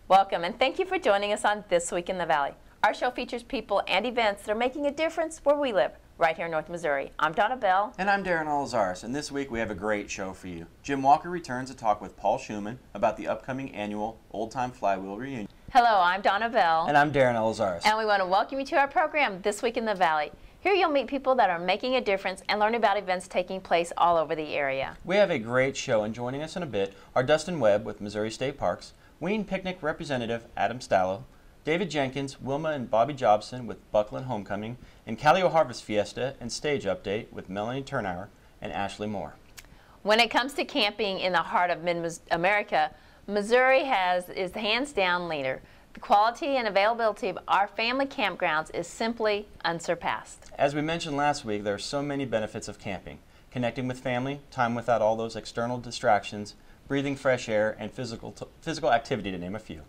Welcome, and thank you for joining us on This Week in the Valley. Our show features people and events that are making a difference where we live, right here in North Missouri. I'm Donna Bell. And I'm Darren Olazaris, and this week we have a great show for you. Jim Walker returns to talk with Paul Schumann about the upcoming annual Old Time Flywheel Reunion. Hello, I'm Donna Bell. And I'm Darren Olazaris. And we want to welcome you to our program, This Week in the Valley. Here you'll meet people that are making a difference and learn about events taking place all over the area. We have a great show, and joining us in a bit are Dustin Webb with Missouri State Parks, Ween Picnic Representative Adam Stallo, David Jenkins, Wilma and Bobby Jobson with Buckland Homecoming, and Callio Harvest Fiesta and Stage Update with Melanie Turnauer and Ashley Moore. When it comes to camping in the heart of Mid-America, Missouri is the hands-down leader. The quality and availability of our family campgrounds is simply unsurpassed. As we mentioned last week, there are so many benefits of camping. Connecting with family, time without all those external distractions, breathing fresh air, and physical activity, to name a few.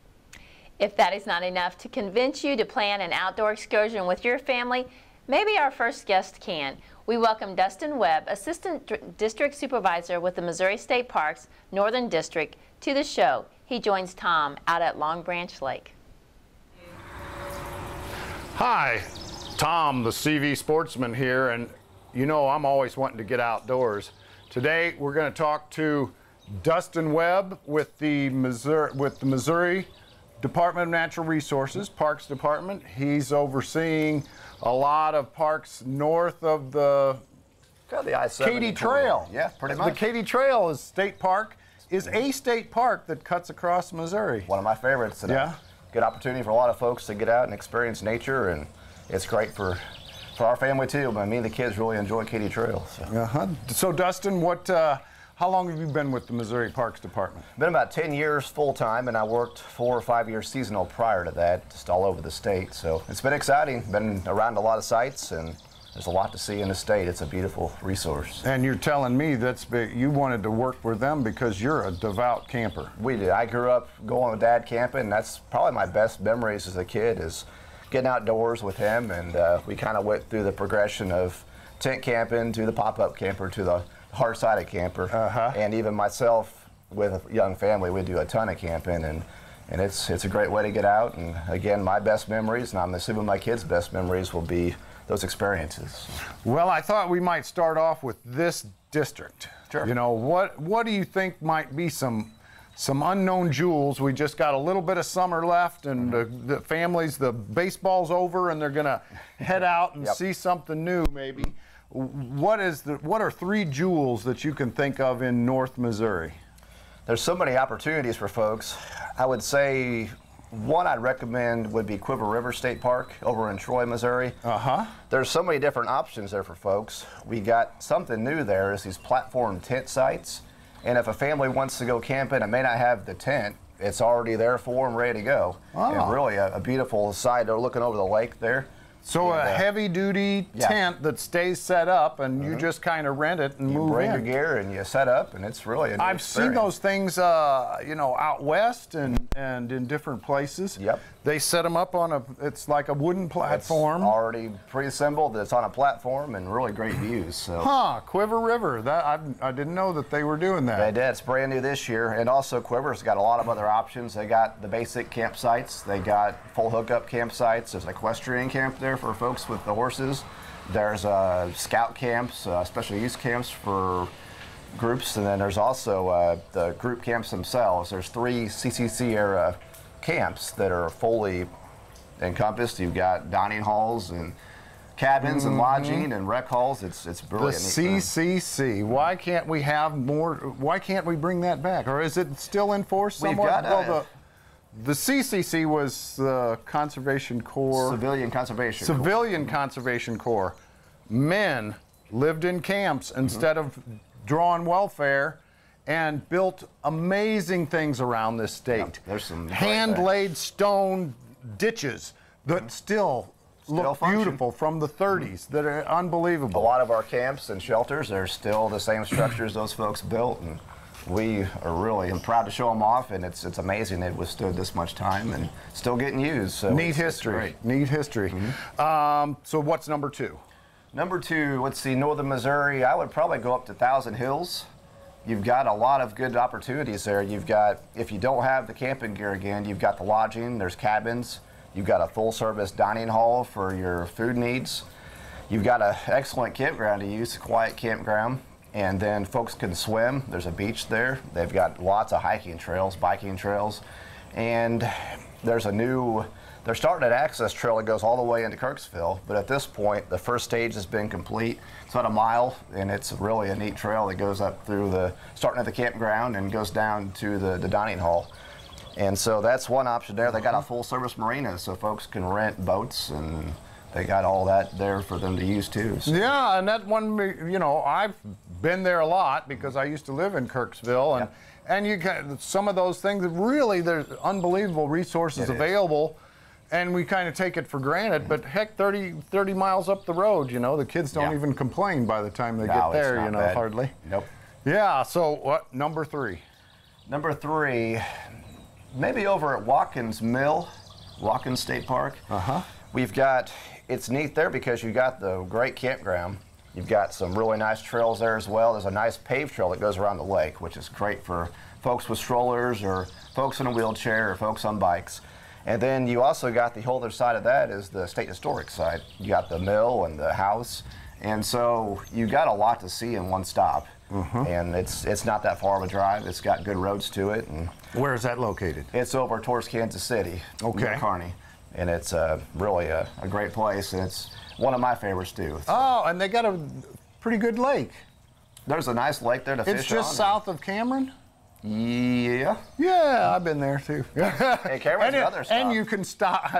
If that is not enough to convince you to plan an outdoor excursion with your family, maybe our first guest can. We welcome Dustin Webb, Assistant District Supervisor with the Missouri State Parks Northern District, to the show. He joins Tom out at Long Branch Lake. Hi, Tom, the CV Sportsman here, and you know I'm always wanting to get outdoors. Today we're going to talk to Dustin Webb with the Missouri Department of Natural Resources, Parks Department. He's overseeing a lot of parks north of the Katy Trail. Yeah, pretty much. The Katy Trail is a state park that cuts across Missouri. One of my favorites. Yeah. Good opportunity for a lot of folks to get out and experience nature, and it's great for our family too. But me and the kids really enjoy Katy Trail. So Dustin, how long have you been with the Missouri Parks Department? Been about 10 years full-time, and I worked 4 or 5 years seasonal prior to that, just all over the state. So it's been exciting. Been around a lot of sites, and there's a lot to see in the state. It's a beautiful resource. And you're telling me you wanted to work with them because you're a devout camper. We did. I grew up going with Dad camping, and that's probably my best memories as a kid is getting outdoors with him, and we kind of went through the progression of tent camping to the pop-up camper to the hard-sided camper, and even myself with a young family, we do a ton of camping, and it's a great way to get out. And again, my best memories, and I'm assuming my kids' best memories, will be those experiences. Well, I thought we might start off with this district. Sure. You know, what do you think might be some unknown jewels? We just got a little bit of summer left, and the families, the baseball's over, and they're gonna head out and see something new maybe. What are 3 jewels that you can think of in North Missouri? There's so many opportunities for folks. I would say one I'd recommend would be Quiver River State Park over in Troy, Missouri. There's so many different options there for folks. We got something new there is these platform tent sites. And if a family wants to go camping and may not have the tent, it's already there for them, ready to go. And really a beautiful side. They're looking over the lake there. So a heavy-duty tent that stays set up, and you just kind of rent it and move in. You bring your gear and you set up, and it's really a new I've seen those things, you know, out west and in different places. Yep. They set them up on it's like a wooden platform. It's already pre-assembled. It's on a platform and really great views. So. Quiver River. I didn't know that they were doing that. They did. It's brand new this year. And also Quiver's got a lot of other options. They got the basic campsites. They got full hookup campsites. There's an equestrian camp there for folks with the horses. There's scout camps, special use camps for groups, and then there's also the group camps themselves. There's 3 CCC era camps that are fully encompassed. You've got dining halls and cabins and lodging and rec halls. It's brilliant. The CCC. Why can't we have more? Why can't we bring that back? Or is it still in force somewhat? The CCC was the Conservation Corps. Civilian Conservation Corps. Civilian Conservation Corps. Men lived in camps instead of drawing welfare, and built amazing things around this state. There's some hand-laid stone ditches that still look beautiful from the 30s that are unbelievable. A lot of our camps and shelters are still the same structures those folks built, and we are really proud to show them off, and it's amazing it withstood this much time and still getting used. So neat history. Neat history. So what's number 2? Number 2, let's see, Northern Missouri, I would probably go up to Thousand Hills. you've got a lot of good opportunities there. You've got, if you don't have the camping gear again, you've got the lodging, there's cabins, you've got a full-service dining hall for your food needs. You've got an excellent campground to use, a quiet campground, and then folks can swim. There's a beach there. They've got lots of hiking trails, biking trails, and there's a new, they're starting an access trail that goes all the way into Kirksville, but at this point, the first stage has been complete. It's about a mile, and it's really a neat trail that goes up through the, starting at the campground and goes down to the dining hall. And so that's one option there. They got a full-service marina, so folks can rent boats, and they got all that there for them to use too. So. Yeah, and that one, you know, I've been there a lot because I used to live in Kirksville, and and you got some of those things. Really, there's unbelievable resources available, and we kind of take it for granted. But heck, 30 miles up the road, you know, the kids don't even complain by the time they get there, you know, bad. hardly. Nope. Yeah. So what? Number 3. Number 3, maybe over at Watkins Mill, Watkins State Park. We've got, it's neat there because you got the great campground. You've got some really nice trails there as well. There's a nice paved trail that goes around the lake, which is great for folks with strollers or folks in a wheelchair or folks on bikes. And then you also got the whole other side of that is the state historic side. You got the mill and the house. And so you got a lot to see in one stop. And it's not that far of a drive. It's got good roads to it. And where is that located? it's over towards Kansas City, near Kearney. And it's really a great place. And it's one of my favorites too. So Oh, and they got a pretty good lake. there's a nice lake there to fish on. It's just south of Cameron? Yeah. Yeah, I've been there too. Hey, Cameron's another stop. And you can stop.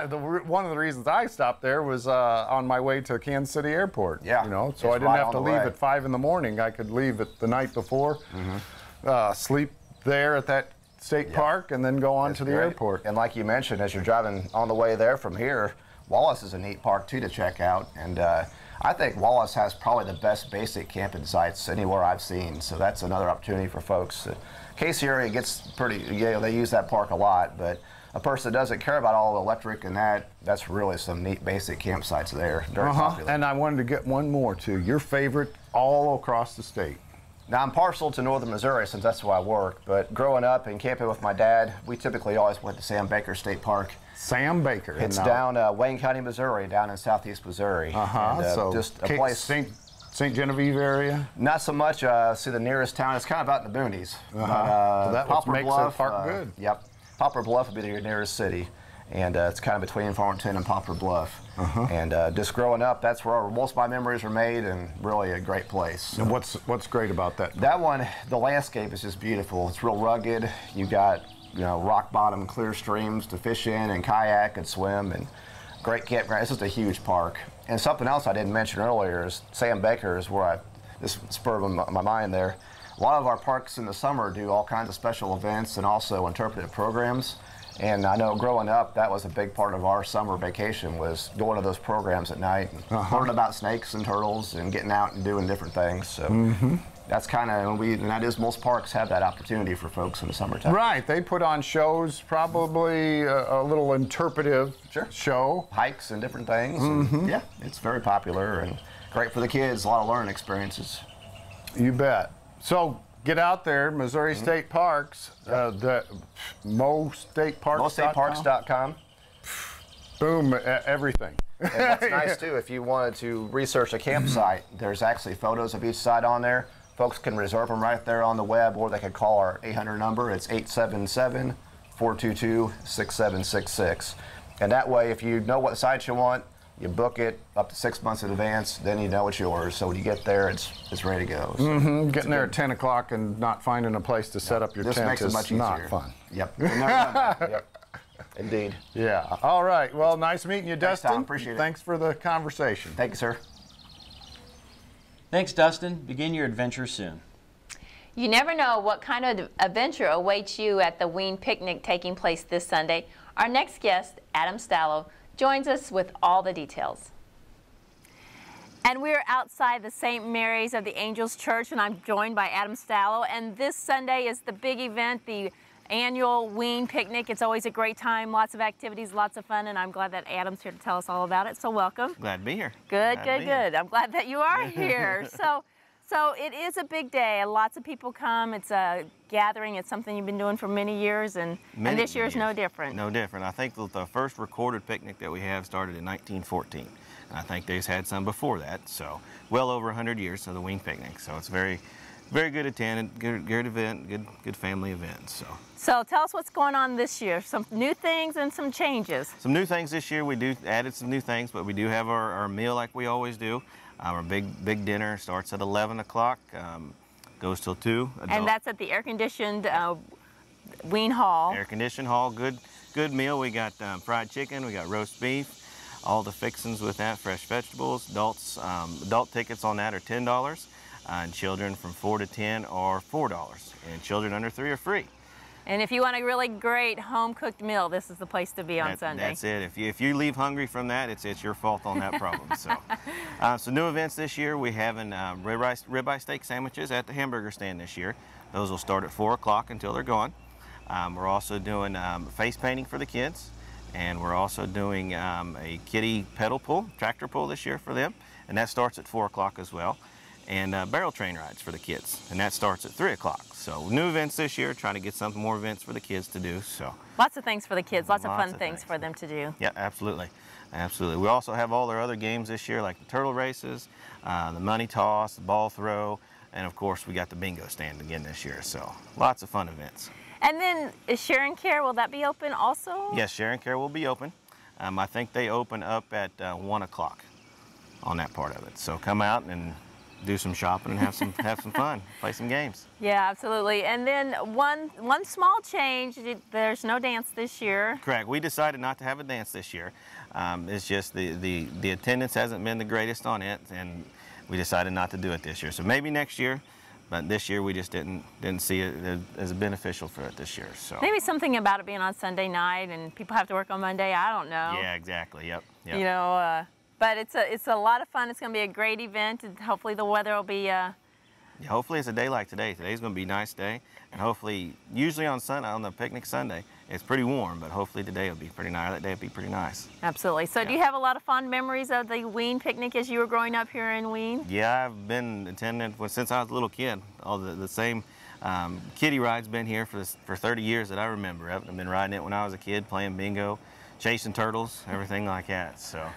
One of the reasons I stopped there was on my way to Kansas City Airport. Yeah, You know, so it's I didn't right have on to the leave way. at 5 in the morning. I could leave it the night before, sleep there at that state park, and then go on to the Great. airport. And like you mentioned, as you're driving on the way there from here, Wallace is a neat park too to check out. And I think Wallace has probably the best basic camping sites anywhere I've seen. So that's another opportunity for folks. Casey area gets pretty, they use that park a lot, but a person that doesn't care about all the electric and that's really some neat basic campsites there. Very popular. And I wanted to get one more too. Your favorite all across the state. Now, I'm partial to northern Missouri since that's where I work, but growing up and camping with my dad, we typically always went to Sam Baker State Park. Sam Baker. It's down Wayne County, Missouri, down in southeast Missouri. And, So just a place. St. Genevieve area. Not so much. See, the nearest town is kind of out in the boonies. But, So that Poplar makes Bluff, the park good. Yep. Poplar Bluff would be your nearest city. And it's kind of between Farmington and Poplar Bluff. And just growing up, that's where most of my memories were made, and really a great place. And what's great about that? That one, the landscape is just beautiful. It's real rugged. You got, rock bottom, clear streams to fish in and kayak and swim, and great campground. It's just a huge park. And something else I didn't mention earlier is Sam Baker is where this spurred my mind there. A lot of our parks in the summer do all kinds of special events and also interpretive programs. And I know growing up, that was a big part of our summer vacation, was going to those programs at night and learning about snakes and turtles and getting out and doing different things. So that's kind of, and that is, most parks have that opportunity for folks in the summertime. Right, they put on shows, probably a little interpretive show. Hikes and different things. And yeah, it's very popular and great for the kids, a lot of learning experiences. You bet. So get out there, Missouri State Parks, the MoStateParks.com. MoStateParks.com. Boom, everything. And what's nice too, if you wanted to research a campsite, there's actually photos of each site on there. Folks can reserve them right there on the web, or they could call our 800 number. It's 877-422-6766. And that way, if you know what site you want, you book it up to 6 months in advance, then you know it's yours. So when you get there, it's ready to go. So Getting there at 10 o'clock and not finding a place to set up your this tent makes it is much easier. not fun. Yep. We've never done that. Yep. Indeed. Yeah. All right. Well, nice meeting you, Thanks, Dustin. Tom. Appreciate it. Thanks for the conversation. Thank you, sir. Thanks, Dustin. Begin your adventure soon. You never know what kind of adventure awaits you at the Ween Picnic taking place this Sunday. Our next guest, Adam Stallo, joins us with all the details. And we're outside the St. Mary's of the Angels Church, and I'm joined by Adam Stallo. And this Sunday is the big event, the annual Ween Picnic. It's always a great time, lots of activities, lots of fun, and I'm glad that Adam's here to tell us all about it. So welcome. Glad to be here. Good, Glad to good, be here. good. I'm glad that you are here. So so it is a big day. Lots of people come. It's a gathering. It's something you've been doing for many years, and this year's no different. No different. I think the first recorded picnic that we have started in 1914. And I think they've had some before that, so well over 100 years of the Ween Picnic. So it's very good attended, good event, good family event. So tell us what's going on this year. Some new things and some changes. Some new things this year. We added some new things, but we do have our meal like we always do. Our big dinner starts at 11 o'clock, goes till 2. And that's at the air-conditioned Ween Hall. Air-conditioned hall, good meal. We got fried chicken, we got roast beef, all the fixings with that, fresh vegetables. Adult tickets on that are $10, and children from 4 to 10 are $4, and children under 3 are free. And if you want a really great home-cooked meal, this is the place to be on Sunday. That's it. If you leave hungry from that, it's your fault on that problem. So new events this year. We having ribeye steak sandwiches at the hamburger stand this year. Those will start at 4 o'clock until they're gone. We're also doing face painting for the kids, and we're also doing a kiddie pedal pull, tractor pull this year for them, and that starts at 4 o'clock as well. And barrel train rides for the kids, and that starts at 3 o'clock. So new events this year, trying to get some more events for the kids to do. So lots of things for the kids, lots of fun things for them to do. Yeah, absolutely, absolutely. We also have all our other games this year, like the turtle races, the money toss, the ball throw, and of course we got the bingo stand again this year. So lots of fun events. And then is Share and Care, will that be open also? Yes, Share and Care will be open. I think they open up at 1 o'clock on that part of it. So come out and do some shopping and have some fun, play some games. Yeah, absolutely. And then one small change, there's no dance this year. Correct. We decided not to have a dance this year. It's just the attendance hasn't been the greatest on it, and we decided not to do it this year. So maybe next year, but this year we just didn't see it as beneficial for it this year. So maybe something about it being on Sunday night and people have to work on Monday. I don't know. Yeah, exactly. Yep. You know. But it's a lot of fun. It's going to be a great event, and hopefully the weather will be. Yeah, hopefully it's a day like today. Today's going to be a nice day, and hopefully, usually on the picnic Sunday, it's pretty warm. But hopefully today will be pretty nice. That day will be pretty nice. Absolutely. So, do you have a lot of fond memories of the Ween Picnic as you were growing up here in Ween? Yeah, I've been attending since I was a little kid. All the same kiddie rides been here for 30 years that I remember. I've been riding it when I was a kid, playing bingo, chasing turtles, everything like that. So.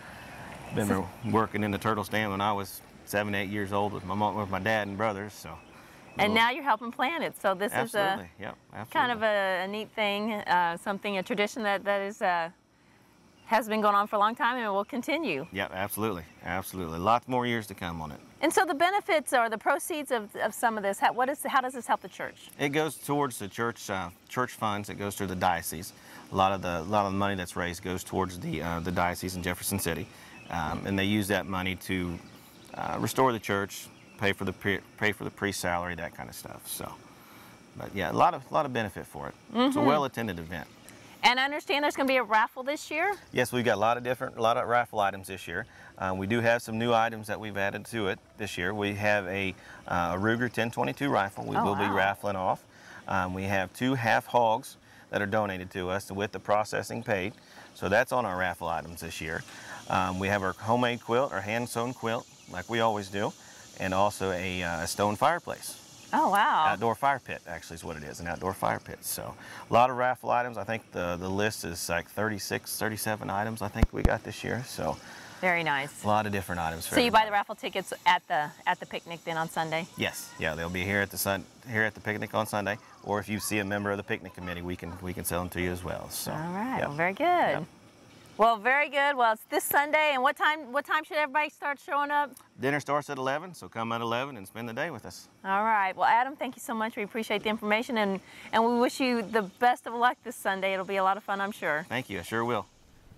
Been working in the turtle stand when I was 7, 8 years old with my dad and brothers. So. And now you're helping plan it. So this is kind of a neat thing, a tradition that has been going on for a long time and will continue. Yeah, absolutely, absolutely. Lots more years to come on it. And so the benefits or the proceeds of some of this, how does this help the church? It goes towards the church funds. It goes to the diocese. A lot of the money that's raised goes towards the diocese in Jefferson City. And they use that money to restore the church, pay for the priest's salary, that kind of stuff. So, but yeah, a lot of benefit for it. Mm-hmm. It's a well-attended event. And I understand there's going to be a raffle this year. Yes, we've got a lot of raffle items this year. We do have some new items that we've added to it this year. We have a Ruger 1022 rifle. We will be raffling off. We have 2 half hogs that are donated to us with the processing paid. So that's on our raffle items this year. We have our homemade quilt, our hand-sewn quilt, like we always do, and also a stone fireplace. Oh, wow. Outdoor fire pit, actually, is what it is, an outdoor fire pit. So a lot of raffle items. I think the list is like 36, 37 items I think we got this year. So very nice. A lot of different items. So you buy the raffle tickets at the picnic then on Sunday? Yes. Yeah, they'll be here at the picnic on Sunday, or if you see a member of the picnic committee, we can sell them to you as well. So. All right. Yep. Well, very good. Yep. Well, very good. Well, it's this Sunday, and what time should everybody start showing up? Dinner starts at 11, so come at 11 and spend the day with us. All right. Well, Adam, thank you so much. We appreciate the information, and we wish you the best of luck this Sunday. It'll be a lot of fun, I'm sure. Thank you. I sure will.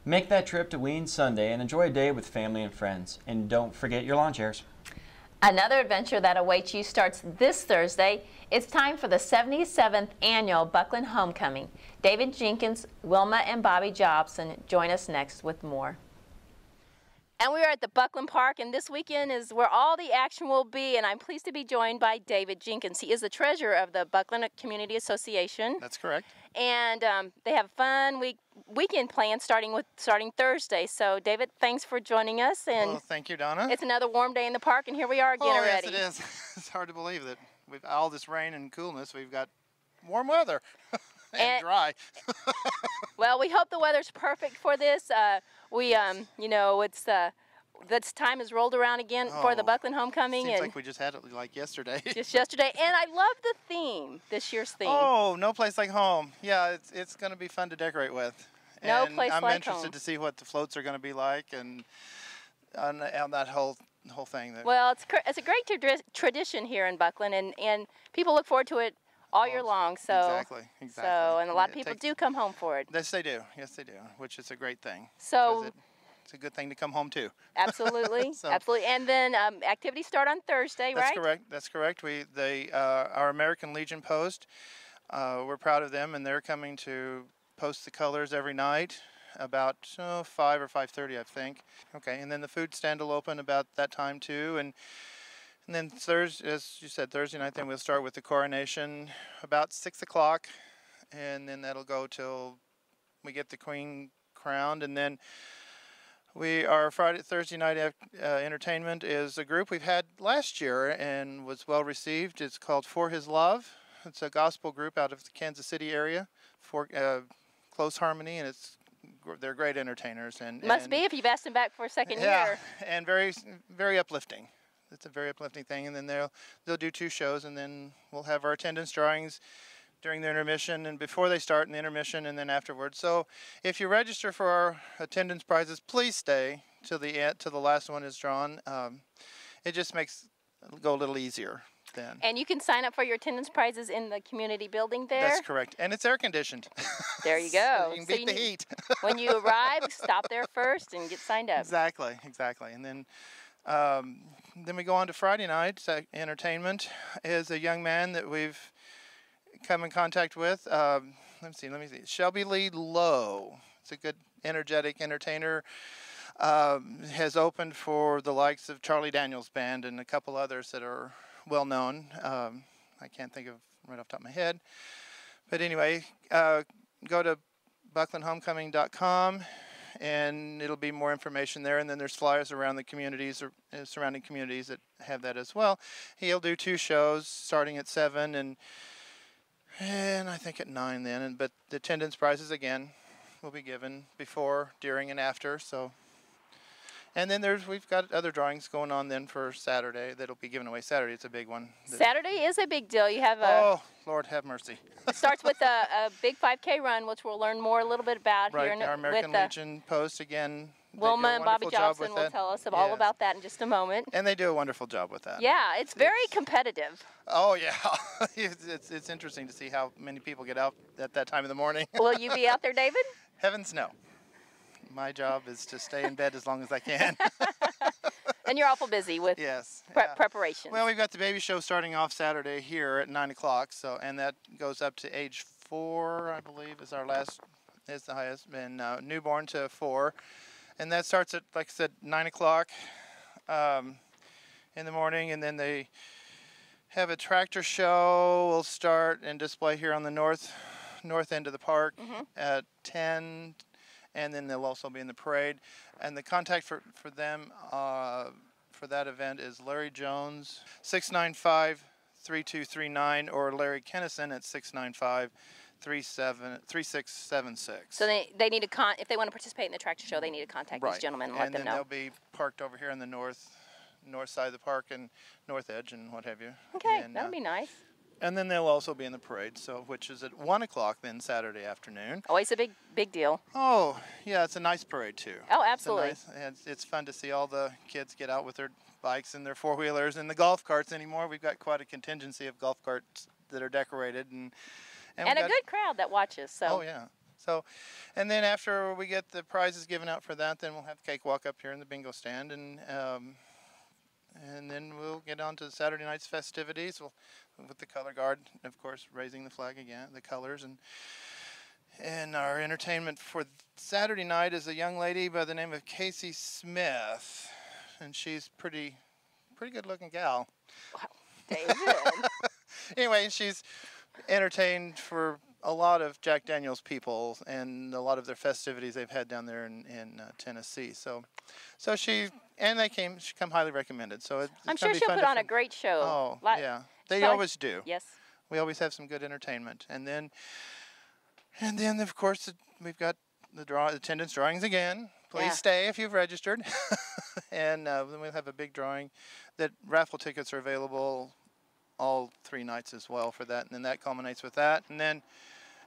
Make that trip to Ween Sunday and enjoy a day with family and friends. And don't forget your lawn chairs. Another adventure that awaits you starts this Thursday. It's time for the 77th annual Buckland Homecoming. David Jenkins, Wilma, and Bobby Jobson join us next with more. And we are at the Buckland Park, and this weekend is where all the action will be, and I'm pleased to be joined by David Jenkins. He is the treasurer of the Buckland Community Association. That's correct. and they have fun weekend plans starting Thursday. So, David, thanks for joining us. And well, thank you, Donna. it's another warm day in the park, and here we are again already. Yes, it is. It's hard to believe that with all this rain and coolness, we've got warm weather and dry. Well, we hope the weather's perfect for this. You know, this time has rolled around again for the Buckland Homecoming. Seems like we just had it like yesterday. Just yesterday, and I love the theme, this year's theme. Oh, no place like home. Yeah, it's going to be fun to decorate with. No and place I'm like interested home. to see what the floats are going to be like and on that whole thing. Well, it's a great tradition here in Buckland, and people look forward to it all year long. So Exactly. So, and a lot of people do come home for it. Yes, they do. Yes, they do, which is a great thing. So it's a good thing to come home to. Absolutely, absolutely. And then activities start on Thursday, right? That's correct. That's correct. Our American Legion post, we're proud of them, and they're coming to post the colors every night about 5 or 5:30, I think. Okay, and then the food stand will open about that time too, and then Thursday, as you said, Thursday night, then we'll start with the coronation about 6 o'clock, and then that'll go till we get the Queen crowned, and then our Thursday night entertainment is a group we've had last year and was well received. It's called For His Love. It's a gospel group out of the Kansas City area for close harmony, and they're great entertainers. Must be if you've asked them back for a second year. Yeah, and very, very uplifting. It's a very uplifting thing, and then they'll do 2 shows, and then we'll have our attendance drawings during the intermission and before they start in the intermission and then afterwards. So if you register for our attendance prizes, please stay till the last one is drawn. It just makes it go a little easier then. And you can sign up for your attendance prizes in the community building there. That's correct, and it's air conditioned. There you go. So you can beat the heat. When you arrive, stop there first and get signed up. Exactly. And then we go on to Friday night. Entertainment is a young man that we've come in contact with. Let me see. Shelby Lee Lowe. It's a good, energetic entertainer. Has opened for the likes of Charlie Daniels Band and a couple others that are well known. I can't think of right off the top of my head. But anyway, go to bucklandhomecoming.com and it'll be more information there. And then there's flyers around the communities or surrounding communities that have that as well. He'll do 2 shows starting at 7 and I think at 9 then. But the attendance prizes again will be given before, during, and after. So, and then we've got other drawings going on then for Saturday that'll be given away Saturday. It's a big one. Saturday is a big deal. You have oh Lord have mercy. It starts with a big 5K run, which we'll learn more a little bit about right, here. Our American Legion post again. Wilma and Bobby Jobson will tell us all about that in just a moment. And they do a wonderful job with that. Yeah, it's very competitive. Oh yeah, it's interesting to see how many people get out at that time of the morning. Will you be out there, David? Heavens no. My job is to stay in bed as long as I can. And you're awful busy with preparations. Well, we've got the baby show starting off Saturday here at 9 o'clock, and that goes up to age 4, I believe, is the highest, and newborn to 4. And that starts at, like I said, 9 o'clock in the morning, and then they have a tractor show. We'll start and display here on the north end of the park at 10, and then they'll also be in the parade. And the contact for them for that event is Larry Jones, 695-3239, or Larry Kennison at 695-3676. So they need to if they want to participate in the tractor show, they need to contact these gentlemen and let them know. And then they'll be parked over here on the north side of the park and north edge and what have you. Okay, that'll be nice. And then they'll also be in the parade, which is at 1 o'clock then Saturday afternoon. Always a big deal. Oh, yeah, it's a nice parade too. Oh, absolutely. It's fun to see all the kids get out with their bikes and their 4-wheelers and the golf carts anymore. We've got quite a contingency of golf carts that are decorated. And a good crowd that watches. So. Oh, yeah. So, and then after we get the prizes given out for that, then we'll have the cakewalk up here in the bingo stand, and then we'll get on to Saturday night's festivities with the color guard, of course, raising the flag again, the colors, and our entertainment for Saturday night is a young lady by the name of Casey Smith, and she's pretty good-looking gal. Wow, David. Anyway, she's entertained for a lot of Jack Daniels people and a lot of their festivities they've had down there in Tennessee. So she come highly recommended. So it's I'm gonna sure be she'll fun put to on a great show. Oh, yeah. They Shall I- always do. Yes. We always have some good entertainment. And then of course, we've got the attendance drawings again. Please Yeah. stay if you've registered. And then we'll have a big drawing. That raffle tickets are available all 3 nights as well for that. And then that culminates with that. And then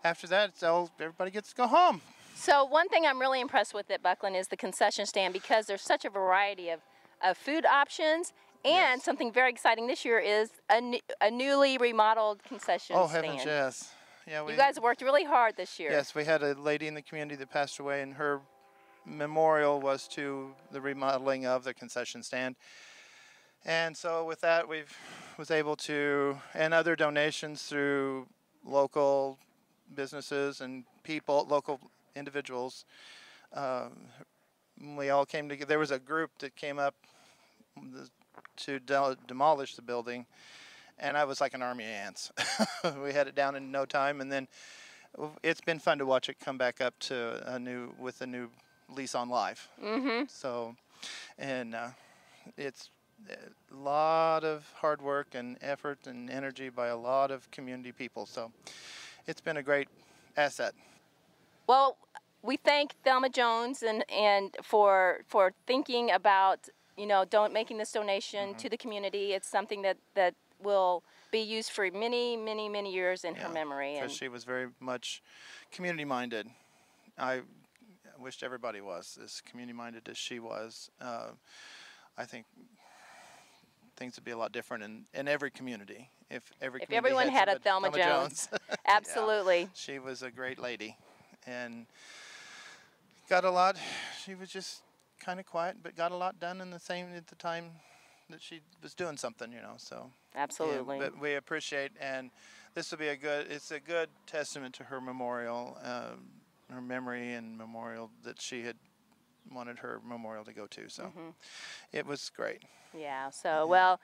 after that, everybody gets to go home. So one thing I'm really impressed with at Buckland is the concession stand, because there's such a variety of food options. And Yes. something very exciting this year is a newly remodeled concession Oh, stand. heavens, yes. Yeah, You guys worked really hard this year. Yes, we had a lady in the community that passed away, and her memorial was to the remodeling of the concession stand. And so with that, was able to, and other donations through local businesses and people, local individuals. We all came together. There was a group that came up to demolish the building, and I was like an army of ants. We had it down in no time, and then it's been fun to watch it come back up to a new lease on life. Mm-hmm. So, and it's a lot of hard work and effort and energy by a lot of community people. So, it's been a great asset. Well, we thank Thelma Jones and for thinking about, making this donation to the community. It's something that will be used for many, many, many years in her memory. Because she was very much community-minded. I wished everybody was as community-minded as she was. I think things would be a lot different in every community if community everyone had a Thelma Jones. Absolutely. Yeah, she was a great lady, and got a lot. She was just kind of quiet, but got a lot done at the time that she was doing something, So Absolutely. yeah, but we appreciate, and this will be it's a good testament to her memorial, her memory and memorial that she had wanted her memorial to go to. So it was great. Yeah. So well,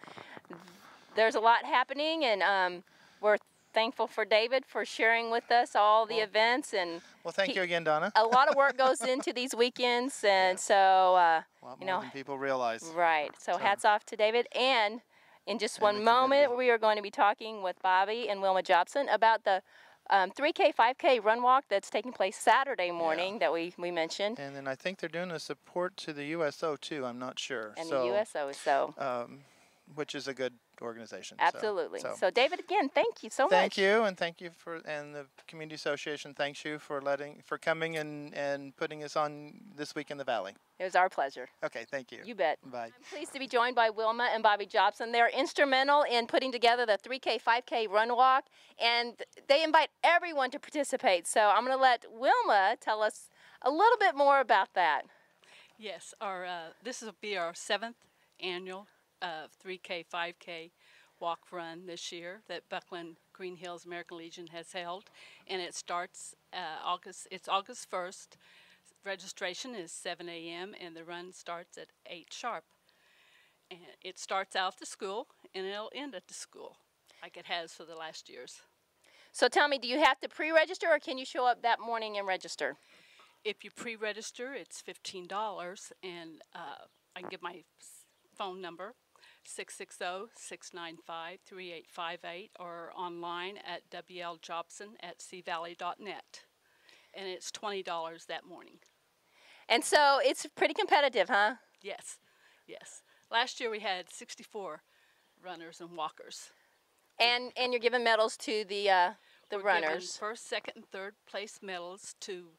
there's a lot happening, and we're thankful for David for sharing with us all the events. And Well, thank you again, Donna. a lot of work goes into these weekends, and so A lot more than people realize. right. So hats off to David. And in just one the moment, community. we are going to be talking with Bobby and Wilma Jobson about the 3K, 5K run walk that's taking place Saturday morning that we mentioned, And then I think they're doing a support to the USO too. I'm not sure. and so, the USO. So which is a good organization. absolutely. So, So David, again, thank you so much. thank you, and thank you and the community association thanks you for coming and putting us on This Week in the Valley. It was our pleasure. Okay, thank you. You bet. Bye. I'm pleased to be joined by Wilma and Bobby Jobson. They're instrumental in putting together the 3K, 5K run walk, and they invite everyone to participate. So I'm going to let Wilma tell us a little bit more about that. Yes, this will be our 7th annual 3K, 5K walk run this year that Buckland Green Hills American Legion has held, and it starts It's August 1st. Registration is 7 a.m. and the run starts at 8 sharp. And it starts out the school and it'll end at the school, like it has for the last years. So tell me, do you have to pre-register, or can you show up that morning and register? If you pre-register, it's $15, and I can give my phone number, 660-695-3858, or online at wljobson@cvalley.net. And it's $20 that morning. And so it's pretty competitive, huh? Yes, yes. Last year we had 64 runners and walkers. And you're giving medals to the We're giving runners. first, second, and third place medals to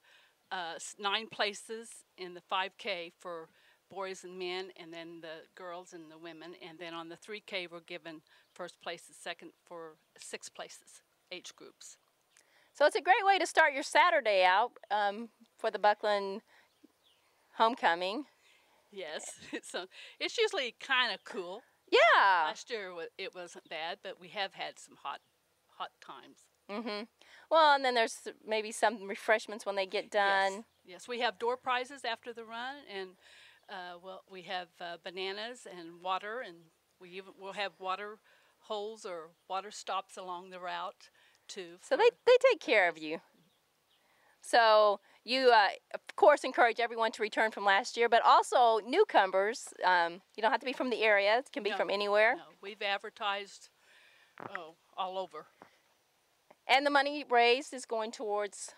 9 places in the 5K for boys and men, and then the girls and the women. And then on the 3K, we're given first place and second for 6 places, age groups. So it's a great way to start your Saturday out for the Buckland homecoming. Yes, it's usually kind of cool. Yeah. Last year it wasn't bad, but we have had some hot times. Well, and then there's maybe some refreshments when they get done. Yes, we have door prizes after the run, and we have bananas and water, and we'll have water holes or water stops along the route too. So they take care of you. So you, of course, encourage everyone to return from last year, but also newcomers. You don't have to be from the area. It can be from anywhere. No, we've advertised all over. And the money raised is going towards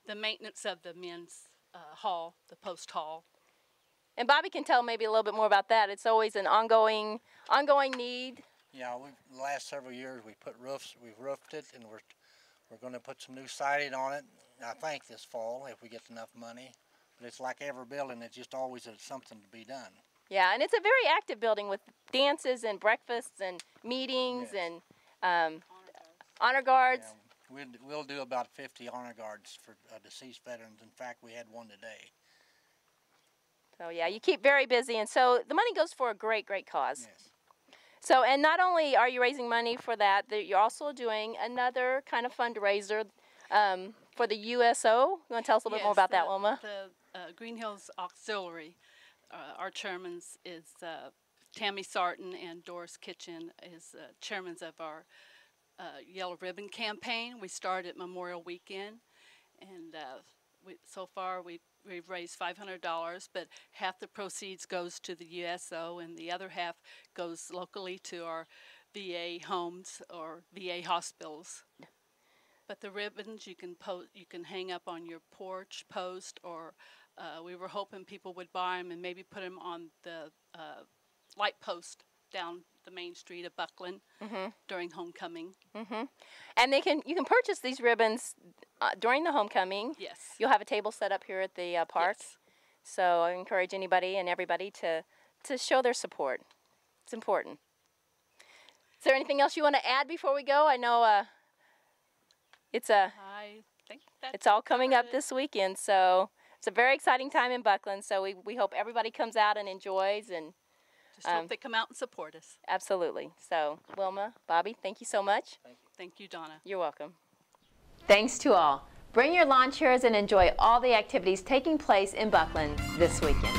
The maintenance of the men's hall, the post hall. And Bobby can tell maybe a little bit more about that. It's always an ongoing need. Yeah, the last several years we've roofed it, and we're going to put some new siding on it, I think this fall, if we get enough money. But it's like every building, it's just always something to be done. Yeah, and it's a very active building with dances and breakfasts and meetings and honor guards. Yeah, we'll do about 50 honor guards for deceased veterans. In fact, we had one today. So yeah, you keep very busy, and so the money goes for a great cause. Yes. So, and not only are you raising money for that, you're also doing another kind of fundraiser for the USO. You want to tell us a little bit more about that, Wilma? The Green Hills Auxiliary, our chairman is Tammy Sarton, and Doris Kitchen is chairmen of our Yellow Ribbon campaign. We started Memorial Weekend, and so far we've raised $500, but half the proceeds goes to the USO, and the other half goes locally to our VA homes or VA hospitals. But the ribbons you can hang up on your porch post, or we were hoping people would buy them and maybe put them on the light post down the main street of Buckland during homecoming. And you can purchase these ribbons during the homecoming. Yes. You'll have a table set up here at the park. Yes. So I encourage anybody and everybody to show their support. It's important. Is there anything else you want to add before we go? I know I think it's all coming up it. this weekend, so it's a very exciting time in Buckland. So we hope everybody comes out and enjoys, and Just hope they come out and support us. absolutely. So Wilma, Bobby, thank you so much. Thank you, Donna. You're welcome. Thanks to all. Bring your lawn chairs and enjoy all the activities taking place in Buckland this weekend.